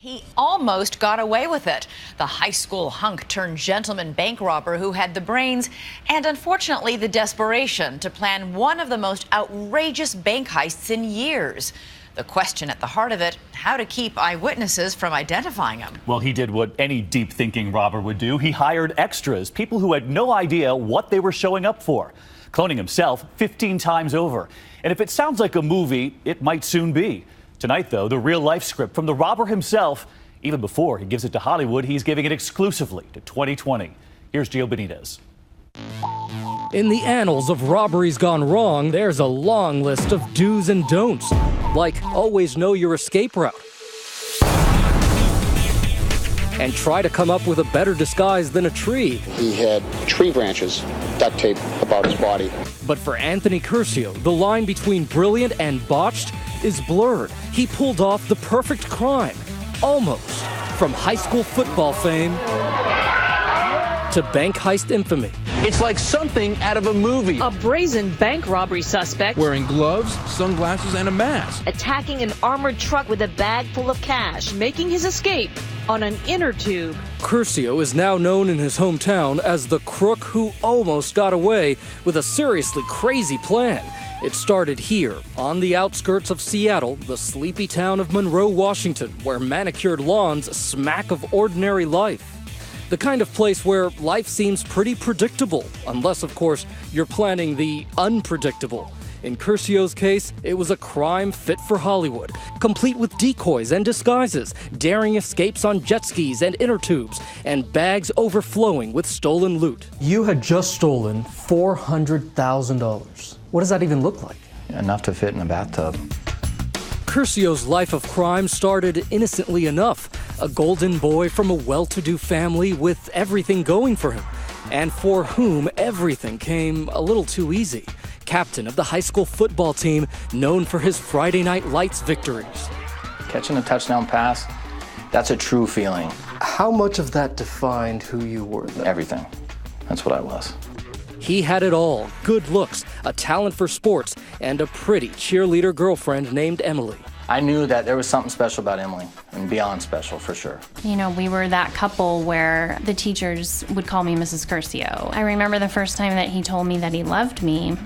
He almost got away with it. The high school hunk turned gentleman bank robber who had the brains and unfortunately the desperation to plan one of the most outrageous bank heists in years. The question at the heart of it, how to keep eyewitnesses from identifying him. Well, he did what any deep-thinking robber would do. He hired extras, people who had no idea what they were showing up for, cloning himself 15 times over. And if it sounds like a movie, it might soon be. Tonight, though, the real-life script from the robber himself. Even before he gives it to Hollywood, he's giving it exclusively to 2020. Here's Gio Benitez. In the annals of robberies gone wrong, there's a long list of do's and don'ts, like always know your escape route and try to come up with a better disguise than a tree. He had tree branches duct taped about his body. But for Anthony Curcio, the line between brilliant and botched is blurred. He pulled off the perfect crime, almost, from high school football fame to bank heist infamy. It's like something out of a movie. A brazen bank robbery suspect Wearing gloves, sunglasses, and a mask. attacking an armored truck with a bag full of cash, making his escape on an inner tube. Curcio is now known in his hometown as the crook who almost got away with a seriously crazy plan. It started here, on the outskirts of Seattle, the sleepy town of Monroe, Washington, where manicured lawns smack of ordinary life. The kind of place where life seems pretty predictable, unless, of course, you're planning the unpredictable. In Curcio's case, it was a crime fit for Hollywood, complete with decoys and disguises, daring escapes on jet skis and inner tubes, and bags overflowing with stolen loot. You had just stolen $400,000. What does that even look like? Enough to fit in a bathtub. Curcio's life of crime started innocently enough. A golden boy from a well-to-do family with everything going for him, and for whom everything came a little too easy. Captain of the high school football team, known for his Friday Night Lights victories. Catching a touchdown pass, that's a true feeling. How much of that defined who you were then? Everything. That's what I was. He had it all: good looks, a talent for sports, and a pretty cheerleader girlfriend named Emily. I knew that there was something special about Emily, and beyond special for sure. You know, we were that couple where the teachers would call me Mrs. Curcio. I remember the first time that he told me that he loved me,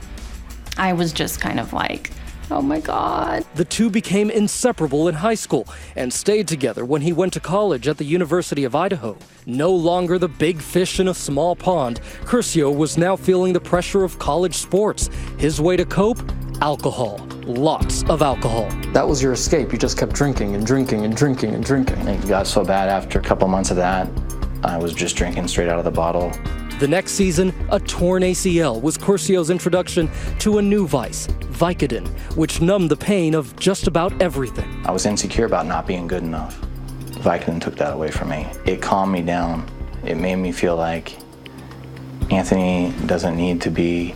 I was just kind of like, oh my God. The two became inseparable in high school and stayed together when he went to college at the University of Idaho. No longer the big fish in a small pond, Curcio was now feeling the pressure of college sports. His way to cope? Alcohol. Lots of alcohol. That was your escape. You just kept drinking and drinking and drinking and drinking. It got so bad after a couple months of that, I was just drinking straight out of the bottle. The next season, a torn ACL was Curcio's introduction to a new vice, Vicodin, which numbed the pain of just about everything. I was insecure about not being good enough. Vicodin took that away from me. It calmed me down. It made me feel like Anthony doesn't need to be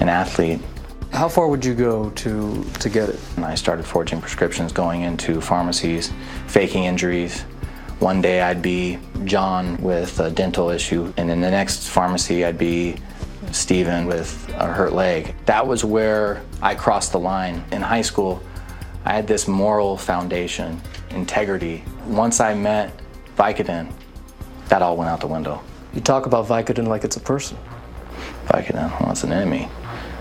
an athlete. How far would you go to get it? And I started forging prescriptions, going into pharmacies, faking injuries. One day I'd be John with a dental issue, and in the next pharmacy I'd be Steven with a hurt leg. That was where I crossed the line. In high school, I had this moral foundation, integrity. Once I met Vicodin, that all went out the window. You talk about Vicodin like it's a person. Vicodin, well, it's an enemy.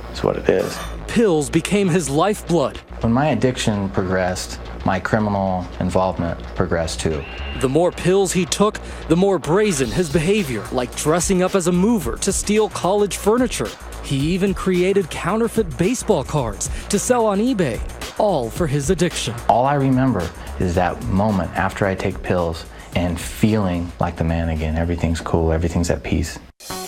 It's what it is. Pills became his lifeblood. When my addiction progressed, my criminal involvement progressed too. The more pills he took, the more brazen his behavior, like dressing up as a mover to steal college furniture. He even created counterfeit baseball cards to sell on eBay, all for his addiction. All I remember is that moment after I take pills and feeling like the man again. Everything's cool, everything's at peace.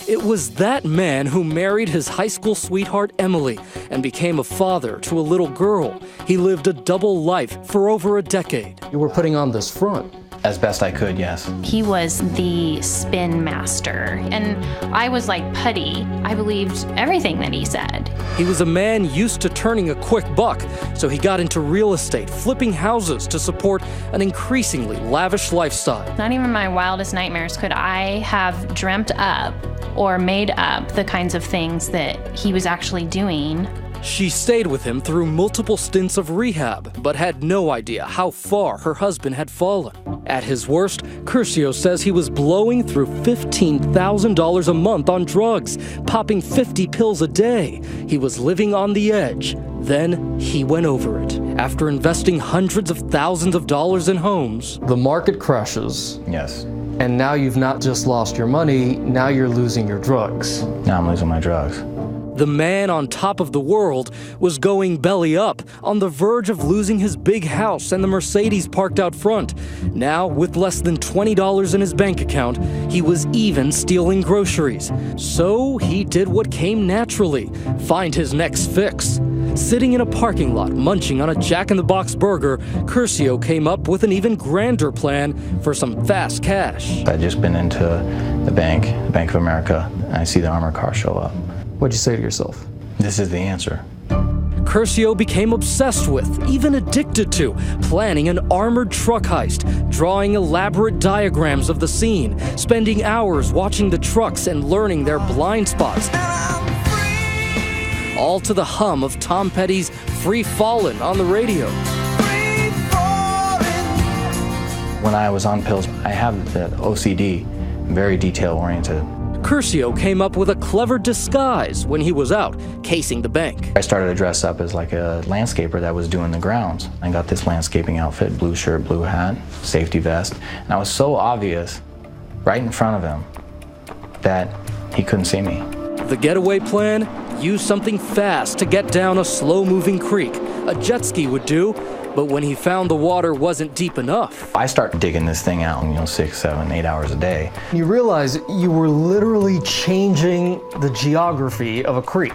It was that man who married his high school sweetheart Emily and became a father to a little girl. He lived a double life for over a decade. You were putting on this front. As best I could, yes. He was the spin master, and I was like putty. I believed everything that he said. He was a man used to turning a quick buck, so he got into real estate, flipping houses to support an increasingly lavish lifestyle. Not even my wildest nightmares could I have dreamt up or made up the kinds of things that he was actually doing She stayed with him through multiple stints of rehab, but had no idea how far her husband had fallen. At his worst, Curcio says he was blowing through $15,000 a month on drugs, popping 50 pills a day. He was living on the edge. Then he went over it. After investing hundreds of thousands of dollars in homes, The market crashes, Yes. and now you've not just lost your money, now you're losing your drugs. Now I'm losing my drugs. the man on top of the world was going belly up, on the verge of losing his big house and the Mercedes parked out front. Now, with less than $20 in his bank account, he was even stealing groceries. So he did what came naturally, find his next fix. Sitting in a parking lot, munching on a Jack-in-the-Box burger, Curcio came up with an even grander plan for some fast cash. I'd just been into the Bank of America, and I see the armored car show up. What'd you say to yourself? This is the answer. Curcio became obsessed with, even addicted to, planning an armored truck heist, drawing elaborate diagrams of the scene, spending hours watching the trucks and learning their blind spots. All to the hum of Tom Petty's Free Fallin' on the radio. When I was on pills, I have the OCD, very detail-oriented. Curcio came up with a clever disguise when he was out, casing the bank. I started to dress up as like a landscaper that was doing the grounds. I got this landscaping outfit, blue shirt, blue hat, safety vest, and I was so obvious right in front of him that he couldn't see me. The getaway plan? Use something fast to get down a slow-moving creek. A jet ski would do, but when he found the water wasn't deep enough. I start digging this thing out, 6, 7, 8 hours a day. You realize you were literally changing the geography of a creek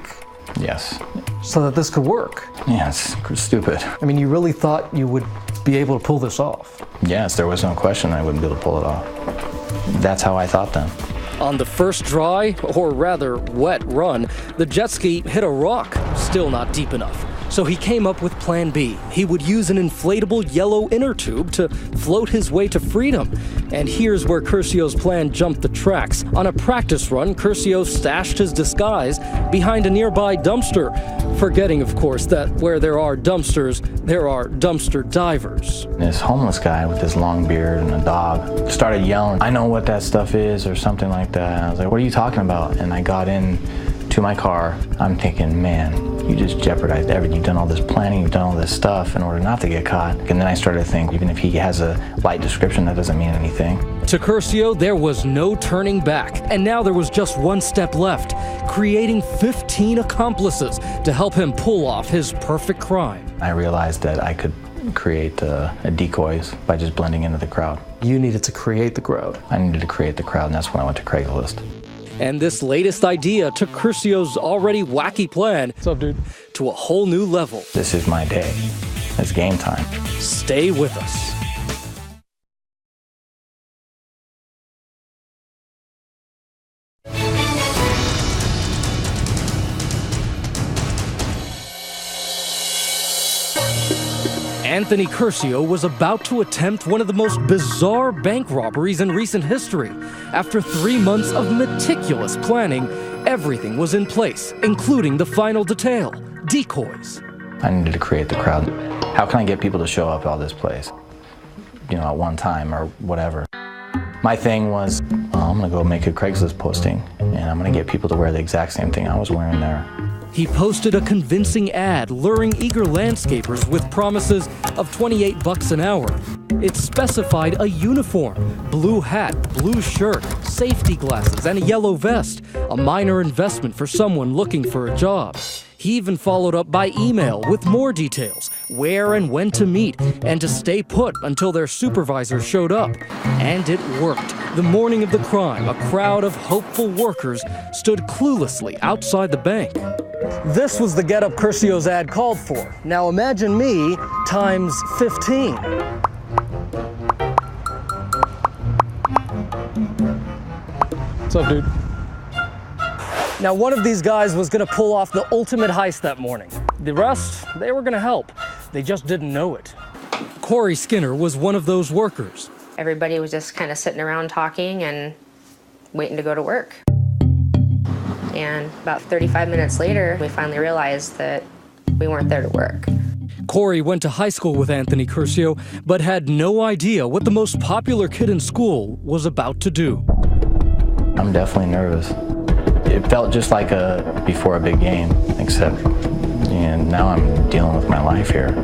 Yes. so that this could work. Yes, stupid. I mean, you really thought you would be able to pull this off. Yes, there was no question I wouldn't be able to pull it off. That's how I thought then. On the first dry, or rather wet run, the jet ski hit a rock, still not deep enough. So he came up with Plan B. He would use an inflatable yellow inner tube to float his way to freedom. And here's where Curcio's plan jumped the tracks. On a practice run, Curcio stashed his disguise behind a nearby dumpster, forgetting, of course, that where there are dumpsters, there are dumpster divers. This homeless guy with his long beard and a dog started yelling, "I know what that stuff is," or something like that. And I was like, "What are you talking about?" And I got in to my car. I'm thinking, man, you just jeopardized everything. You've done all this planning, you've done all this stuff in order not to get caught. And then I started to think, even if he has a light description, that doesn't mean anything. To Curcio, there was no turning back. And now there was just one step left, creating 15 accomplices to help him pull off his perfect crime. I realized that I could create a decoys by just blending into the crowd. You needed to create the crowd. I needed to create the crowd, and that's when I went to Craigslist. And this latest idea took Curcio's already wacky plan What's up, dude? to a whole new level. This is my day. It's game time. Stay with us. Anthony Curcio was about to attempt one of the most bizarre bank robberies in recent history. After 3 months of meticulous planning, everything was in place, including the final detail, decoys. I needed to create the crowd. How can I get people to show up at this place, at one time or whatever? My thing was, I'm gonna go make a Craigslist posting, and I'm gonna get people to wear the exact same thing I was wearing there. He posted a convincing ad luring eager landscapers with promises of $28 an hour. It specified a uniform, blue hat, blue shirt, safety glasses, and a yellow vest, a minor investment for someone looking for a job. He even followed up by email with more details, where and when to meet, and to stay put until their supervisor showed up. And it worked. The morning of the crime, a crowd of hopeful workers stood cluelessly outside the bank. This was the getup Curcio's ad called for. Now imagine me times 15. What's up, dude? Now, one of these guys was gonna pull off the ultimate heist that morning. The rest, they were gonna help. They just didn't know it. Corey Skinner was one of those workers. Everybody was just kind of sitting around talking and waiting to go to work. And about 35 minutes later, we finally realized that We weren't there to work. Corey went to high school with Anthony Curcio, but had no idea what the most popular kid in school was about to do. I'm definitely nervous. It felt just like before a big game, except now I'm dealing with my life here.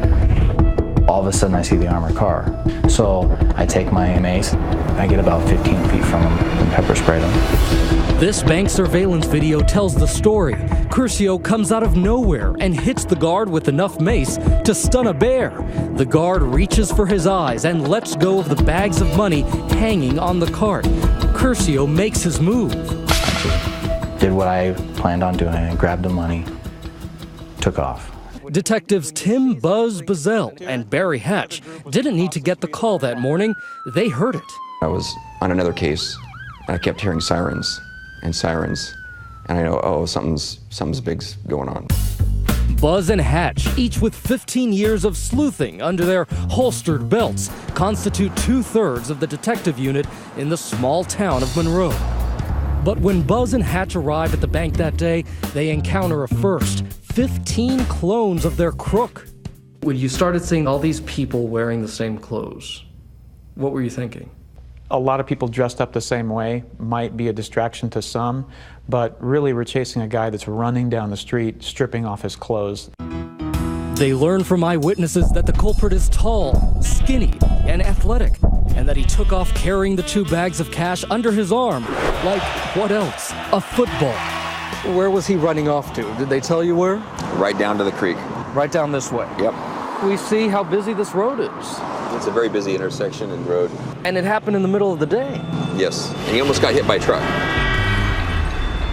All of a sudden I see the armored car. So I take my mace, I get about 15 feet from him and pepper spray them. This bank surveillance video tells the story. Curcio comes out of nowhere and hits the guard with enough mace to stun a bear. The guard reaches for his eyes and lets go of the bags of money hanging on the cart. Curcio makes his move. I did what I planned on doing and grabbed the money, took off. Detectives Tim Buzz Bazell and Barry Hatch didn't need to get the call that morning. They heard it. I was on another case, and I kept hearing sirens and sirens, and I know, oh, something's big's going on. Buzz and Hatch, each with 15 years of sleuthing under their holstered belts, constitute 2/3 of the detective unit in the small town of Monroe. But when Buzz and Hatch arrive at the bank that day, they encounter a first. 15 clones of their crook. When you started seeing all these people wearing the same clothes, what were you thinking? A lot of people dressed up the same way might be a distraction to some, but really we're chasing a guy that's running down the street, stripping off his clothes. They learn from eyewitnesses that the culprit is tall, skinny, and athletic, and that he took off carrying the 2 bags of cash under his arm, like, what else? A football. Where was he running off to? Did they tell you where? Right down to the creek. Right down this way? Yep. We see how busy this road is. It's a very busy intersection and road. And it happened in the middle of the day. Yes, and he almost got hit by a truck.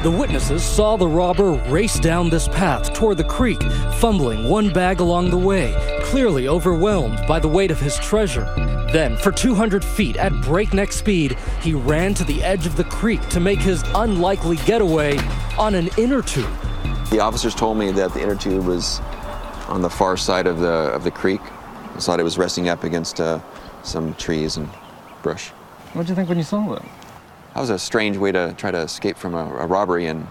The witnesses saw the robber race down this path toward the creek, fumbling one bag along the way, clearly overwhelmed by the weight of his treasure. Then, for 200 feet at breakneck speed, he ran to the edge of the creek to make his unlikely getaway on an inner tube. The officers told me that the inner tube was on the far side of the creek. I thought it was resting up against some trees and brush. What did you think when you saw that? That was a strange way to try to escape from a robbery, and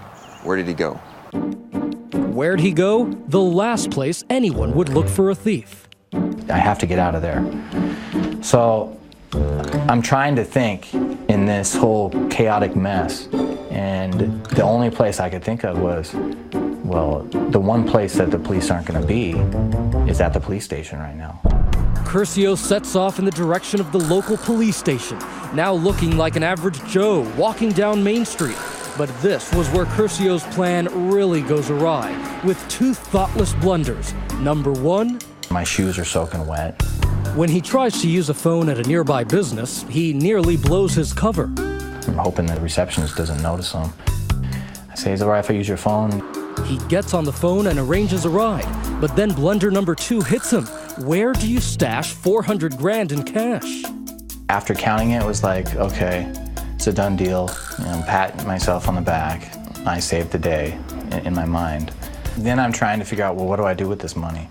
where did he go? Where'd he go? The last place anyone would look for a thief. I have to get out of there. So I'm trying to think in this whole chaotic mess, and the only place I could think of was, well, the one place that the police aren't going to be is at the police station right now. Curcio sets off in the direction of the local police station, now looking like an average Joe walking down Main Street. But this was where Curcio's plan really goes awry, with 2 thoughtless blunders. Number 1, my shoes are soaking wet. When he tries to use a phone at a nearby business, he nearly blows his cover. I'm hoping the receptionist doesn't notice him. I say, is it all right if I use your phone? He gets on the phone and arranges a ride, but then blunder number 2 hits him. Where do you stash 400 grand in cash? After counting it, it was like, okay, it's a done deal. I'm patting myself on the back. I saved the day in my mind. Then I'm trying to figure out, well, what do I do with this money?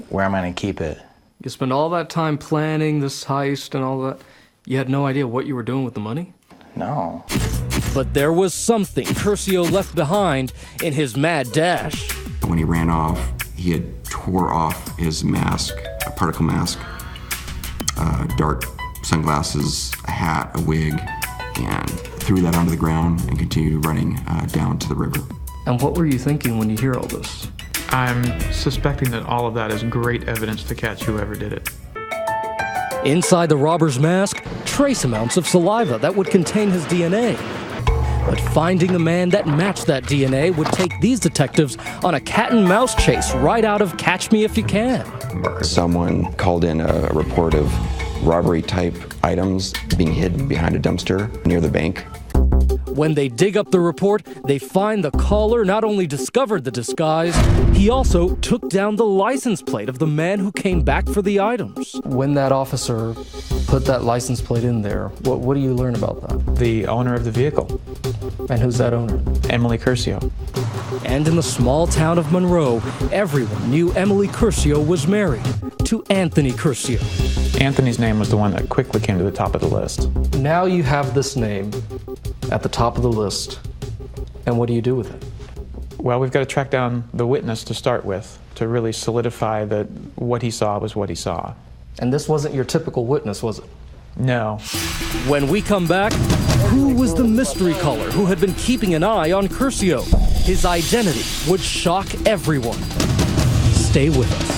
Where am I going to keep it? You spent all that time planning this heist and all that. You had no idea what you were doing with the money? No. But there was something Curcio left behind in his mad dash. When he ran off, he had tore off his mask, a particle mask, dark sunglasses, a hat, a wig, and threw that onto the ground and continued running down to the river. And what were you thinking when you hear all this? I'm suspecting that all of that is great evidence to catch whoever did it. Inside the robber's mask, trace amounts of saliva that would contain his DNA. But finding the man that matched that DNA would take these detectives on a cat and mouse chase right out of Catch Me If You Can. Someone called in a report of robbery-type items being hidden behind a dumpster near the bank. When they dig up the report, they find the caller not only discovered the disguise, he also took down the license plate of the man who came back for the items. When that officer put that license plate in there, what do you learn about that? The owner of the vehicle. And who's that owner? Emily Curcio. And in the small town of Monroe, everyone knew Emily Curcio was married to Anthony Curcio. Anthony's name was the one that quickly came to the top of the list. Now you have this name at the top of the list, and what do you do with it? Well, we've got to track down the witness to start with, to really solidify that what he saw was what he saw. And this wasn't your typical witness, was it? No. When we come back, who was the mystery caller who had been keeping an eye on Curcio? His identity would shock everyone. Stay with us.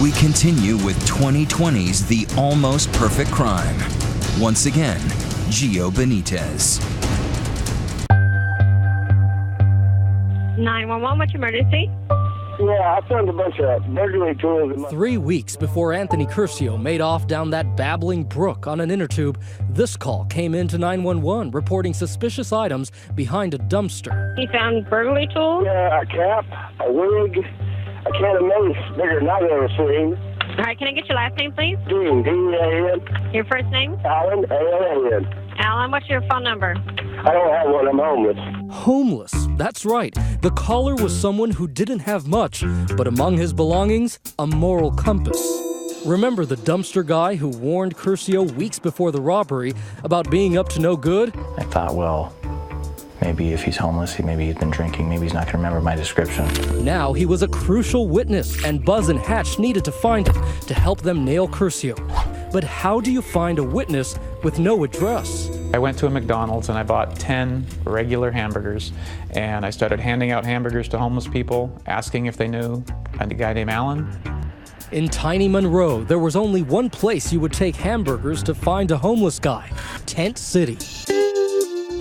We continue with 2020's The Almost Perfect Crime. Once again, Gio Benitez. 911, what's your emergency? Yeah, I found a bunch of burglary tools. 3 weeks before Anthony Curcio made off down that babbling brook on an inner tube, this call came into 911 reporting suspicious items behind a dumpster. He found burglary tools? Yeah, a cap, a wig, a can of mace bigger than I've ever seen. All right, can I get your last name, please? Dean, D-E-A-N. Your first name? Alan, A-L-A-N. Alan, what's your phone number? I don't have one, I'm homeless. Homeless, that's right. The caller was someone who didn't have much, but among his belongings, a moral compass. Remember the dumpster guy who warned Curcio weeks before the robbery about being up to no good? I thought, well, maybe if he's homeless, maybe he's been drinking, maybe he's not going to remember my description. Now he was a crucial witness, and Buzz and Hatch needed to find him to help them nail Curcio. But how do you find a witness with no address? I went to a McDonald's and I bought 10 regular hamburgers, and I started handing out hamburgers to homeless people, asking if they knew a guy named Alan. In tiny Monroe, there was only one place you would take hamburgers to find a homeless guy: Tent City.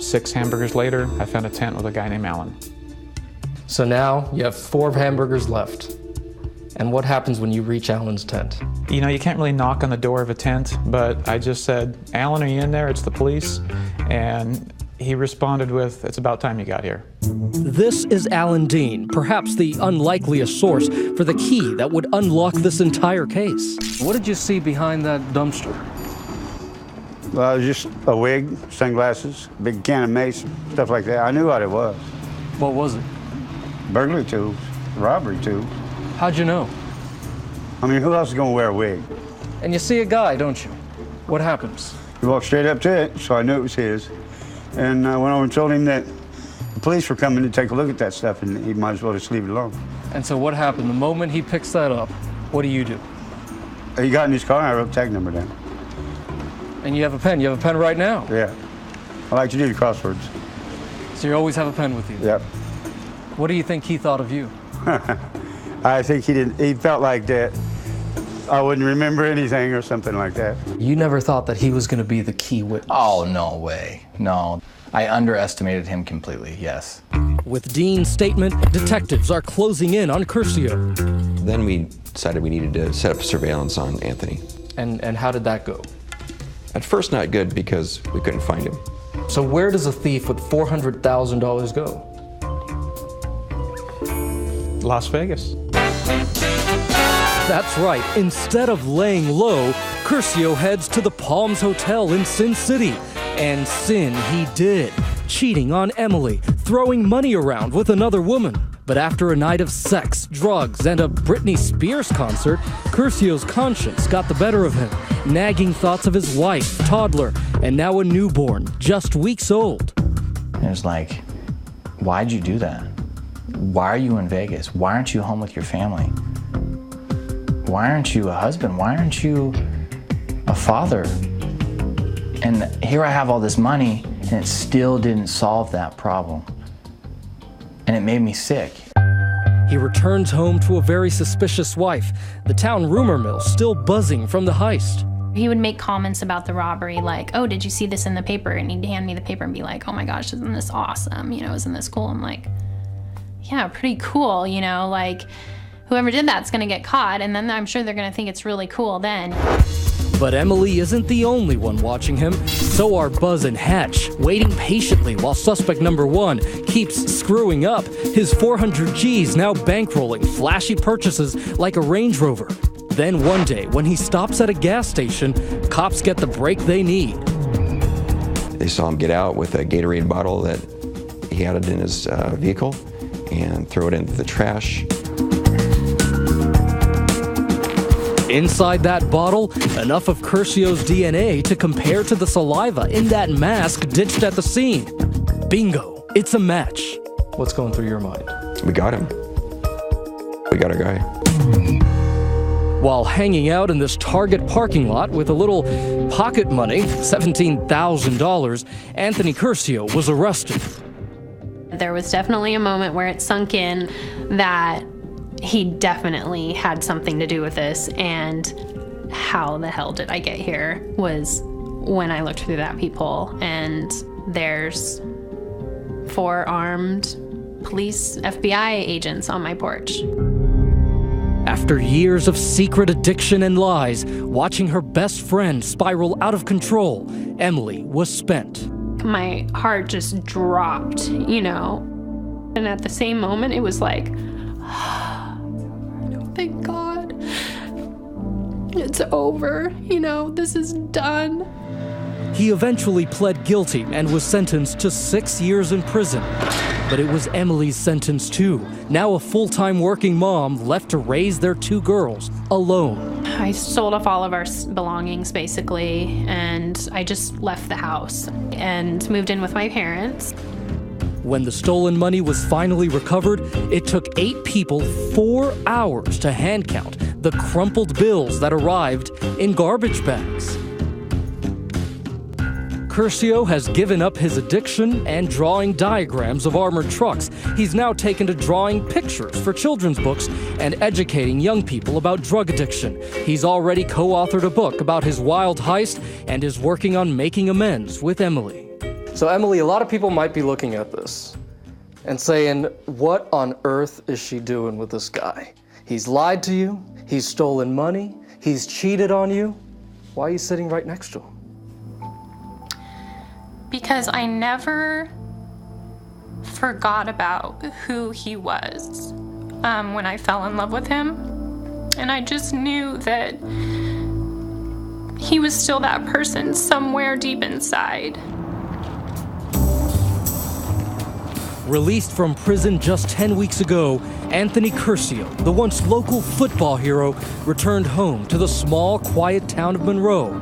6 hamburgers later, I found a tent with a guy named Alan. So now you have 4 hamburgers left. And what happens when you reach Alan's tent? You know, you can't really knock on the door of a tent, but I just said, Alan, are you in there? It's the police. And he responded with, it's about time you got here. This is Alan Dean, perhaps the unlikeliest source for the key that would unlock this entire case. What did you see behind that dumpster? Well, it was just a wig, sunglasses, big can of mace, stuff like that. I knew what it was. What was it? Burglary tools, robbery tools. How'd you know? I mean, who else is going to wear a wig? And you see a guy, don't you? What happens? He walked straight up to it, so I knew it was his. And I went over and told him that the police were coming to take a look at that stuff, and he might as well just leave it alone. And so what happened? The moment he picks that up, what do? He got in his car, and I wrote the tag number down. And you have a pen? You have a pen right now? Yeah. I like to do the crosswords. So you always have a pen with you? Yep. What do you think he thought of you? I think he felt like that I wouldn't remember anything or something like that. You never thought that he was going to be the key witness? Oh, no way. No. I underestimated him completely, yes. With Dean's statement, detectives are closing in on Curcio. Then we decided we needed to set up surveillance on Anthony. And how did that go? At first, not good because we couldn't find him. So where does a thief with $400,000 go? Las Vegas. That's right. Instead of laying low, Curcio heads to the Palms Hotel in Sin City. And sin he did, cheating on Emily, throwing money around with another woman. But after a night of sex, drugs, and a Britney Spears concert, Curcio's conscience got the better of him, nagging thoughts of his wife, toddler, and now a newborn, just weeks old. It was like, why'd you do that? Why are you in Vegas? Why aren't you home with your family? Why aren't you a husband? Why aren't you a father? And here I have all this money, and it still didn't solve that problem. And it made me sick. He returns home to a very suspicious wife, the town rumor mill still buzzing from the heist. He would make comments about the robbery like, oh, did you see this in the paper? And he'd hand me the paper and be like, oh my gosh, isn't this awesome? You know, isn't this cool? I'm like, yeah, pretty cool, you know, like whoever did that's gonna get caught, and then I'm sure they're gonna think it's really cool then. But Emily isn't the only one watching him. So are Buzz and Hatch, waiting patiently while suspect number 1 keeps screwing up. His 400 G's now bankrolling flashy purchases like a Range Rover. Then one day, when he stops at a gas station, cops get the break they need. They saw him get out with a Gatorade bottle that he had in his vehicle and throw it into the trash. Inside that bottle, enough of Curcio's DNA to compare to the saliva in that mask ditched at the scene. Bingo, it's a match. What's going through your mind? We got him. We got our guy. While hanging out in this Target parking lot with a little pocket money, $17,000, Anthony Curcio was arrested. There was definitely a moment where it sunk in that he definitely had something to do with this, and how the hell did I get here was when I looked through that peephole and there's 4 armed police FBI agents on my porch. After years of secret addiction and lies, watching her best friend spiral out of control, Emily was spent. My heart just dropped, you know, and at the same moment it was like, thank God, it's over, you know, this is done. He eventually pled guilty and was sentenced to 6 years in prison. But it was Emily's sentence too. Now a full-time working mom left to raise their 2 girls alone. I sold off all of our belongings basically, and I just left the house and moved in with my parents. When the stolen money was finally recovered, it took 8 people 4 hours to hand count the crumpled bills that arrived in garbage bags. Curcio has given up his addiction and drawing diagrams of armored trucks. He's now taken to drawing pictures for children's books and educating young people about drug addiction. He's already co-authored a book about his wild heist and is working on making amends with Emily. So Emily, a lot of people might be looking at this and saying, what on earth is she doing with this guy? He's lied to you, he's stolen money, he's cheated on you. Why are you sitting right next to him? Because I never forgot about who he was when I fell in love with him. And I just knew that he was still that person somewhere deep inside. Released from prison just 10 weeks ago, Anthony Curcio, the once local football hero, returned home to the small, quiet town of Monroe.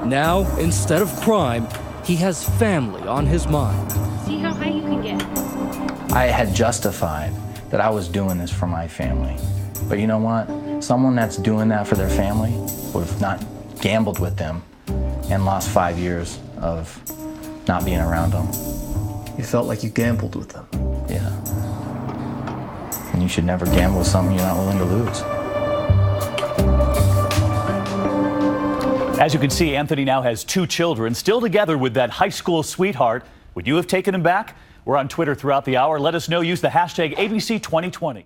Now, instead of crime, he has family on his mind. See how high you can get. I had justified that I was doing this for my family. But you know what? Someone that's doing that for their family would have not gambled with them and lost 5 years of not being around them. You felt like you gambled with them. Yeah. And you should never gamble with something you're not willing to lose. As you can see, Anthony now has 2 children, still together with that high school sweetheart. Would you have taken him back? We're on Twitter throughout the hour. Let us know. Use the hashtag ABC2020.